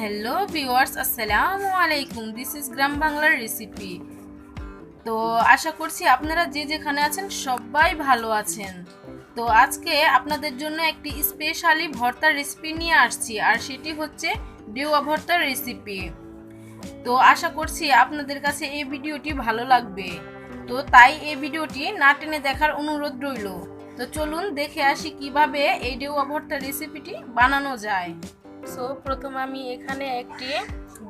Hello viewers, আসসালামু আলাইকুম। This is গ্রাম বাংলার রেসিপি। তো আশা করছি আপনারা যে যেখানে আছেন সবাই ভালো আছেন। তো আজকে আপনাদের জন্য একটি স্পেশালি ভর্তার রেসিপি নিয়ে আসছি, আর সেটি হচ্ছে ডেওয়া ভর্তার রেসিপি। তো আশা করছি আপনাদের কাছে এই ভিডিওটি ভালো লাগবে। তো তাই এই ভিডিওটি না টেনে দেখার অনুরোধ রইল। তো চলুন দেখে আসি কিভাবে এই ডেওয়া ভর্তার রেসিপিটি বানানো যায়। সো প্রথমে আমি এখানে একটি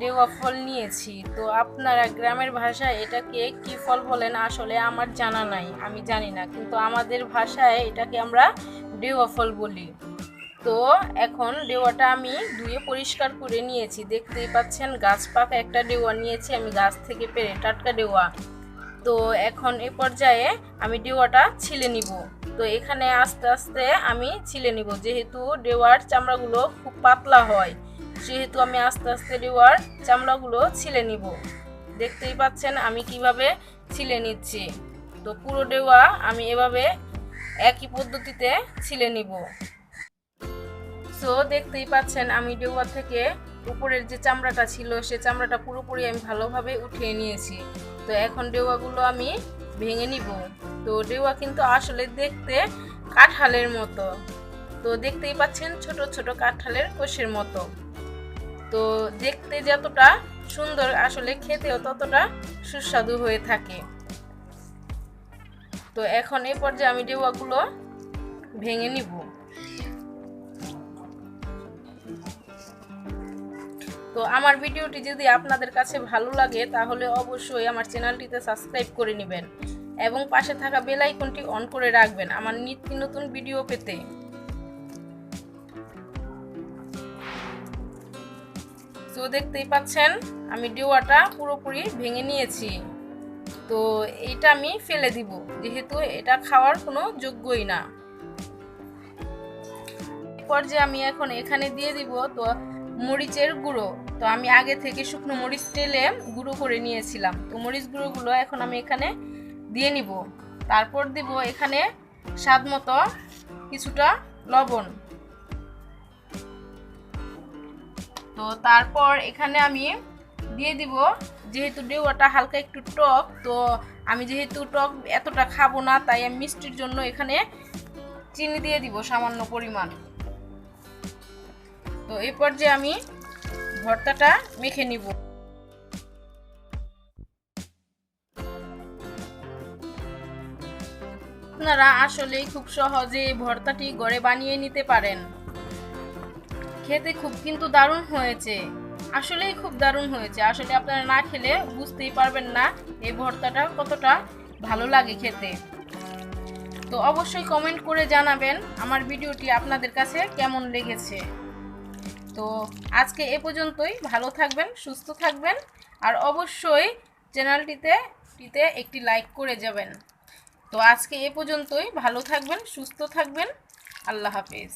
ডেওয়া ফল নিয়েছি। তো আপনারা গ্রামের ভাষায় এটাকে কি ফল বলেন আসলে আমার জানা নাই, আমি জানি না, কিন্তু আমাদের ভাষায় এটাকে আমরা ডেওয়া ফল বলি। তো এখন ডেওয়াটা আমি ধুয়ে পরিষ্কার করে নিয়েছি। দেখতেই পাচ্ছেন গাছ পাকা একটা ডেওয়া নিয়েছি আমি, গাছ থেকে পেড়ে টাটকা ডেওয়া। তো এখন এই পর্যায়ে আমি ডেওয়াটা ছিলে নিব। তো এখানে আস্তে আস্তে আমি ছিলে নিব, যেহেতু ডেওয়ার চামড়াগুলো খুব পাতলা হয়, সেহেতু আমি আস্তে আস্তে ডেওয়ার চামড়াগুলো ছিলে নিব। দেখতেই পাচ্ছেন আমি কিভাবে ছিলে নিচ্ছি। তো পুরো ডেওয়া আমি এভাবে একই পদ্ধতিতে ছিলে নিব। সো দেখতেই পাচ্ছেন আমি ডেওয়া থেকে উপরের যে চামড়াটা ছিল সে চামড়াটা পুরোপুরি আমি ভালোভাবে উঠিয়ে নিয়েছি। তো এখন ডেওয়াগুলো আমি ভেঙে নিব। তো ডেওয়া কিন্তু আসলে দেখতে কাঁঠালের মতো। তো দেখতেই পাচ্ছেন ছোট ছোট কাঁঠালের কোষের মতো। তো দেখতে যতটা সুন্দর আসলে খেতেও ততটা সুস্বাদু হয়ে থাকে। তো এখন এই পর্যায়ে আমি ডেওয়াগুলো ভেঙে নিব। তো আমার ভিডিওটি যদি আপনাদের কাছে ভালো লাগে তাহলে অবশ্যই আমার চ্যানেলটিতে সাবস্ক্রাইব করে নেবেন এবং পাশে থাকা বেল আইকনটি অন করে রাখবেন আমার নিত্য নতুন ভিডিও পেতে। তো দেখতেই পাচ্ছেন আমি ডেওয়াটা পুরোপুরি ভেঙে নিয়েছি। তো এটা আমি ফেলে দিব, যেহেতু এটা খাওয়ার কোনো যোগ্যই না। এরপর যে আমি এখন এখানে দিয়ে দিব তো মরিচের গুঁড়ো। তো আমি আগে থেকে শুকনো মরিচ তেলে গুঁড়ো করে নিয়েছিলাম। তো মরিচ গুঁড়োগুলো এখন আমি এখানে দিয়ে নিব। তারপর দিব এখানে স্বাদ মতো কিছুটা লবণ। তো তারপর এখানে আমি দিয়ে দিব, যেহেতু ডেওয়াটা হালকা একটু টক, তো আমি যেহেতু টক এতটা খাবো না তাই আমি মিষ্টির জন্য এখানে চিনি দিয়ে দিব সামান্য পরিমাণ। তো এই পর্যায়ে আমি ভর্তাটা মেখে নিব। আপনারা আসলেই খুব সহজে এই ভর্তাটি ঘরে বানিয়ে নিতে পারেন। খেতে খুব কিন্তু দারুণ হয়েছে, আসলেই খুব দারুণ হয়েছে। আসলে আপনারা না খেলে বুঝতেই পারবেন না এই ভর্তাটা কতটা ভালো লাগে খেতে। তো অবশ্যই কমেন্ট করে জানাবেন আমার ভিডিওটি আপনাদের কাছে কেমন লেগেছে। তো আজকে এ পর্যন্তই। ভালো থাকবেন, সুস্থ থাকবেন, আর অবশ্যই চ্যানেলটিতে একটি লাইক করে যাবেন। তো আজকে এ পর্যন্তই। ভালো থাকবেন, সুস্থ থাকবেন। আল্লাহ হাফেজ।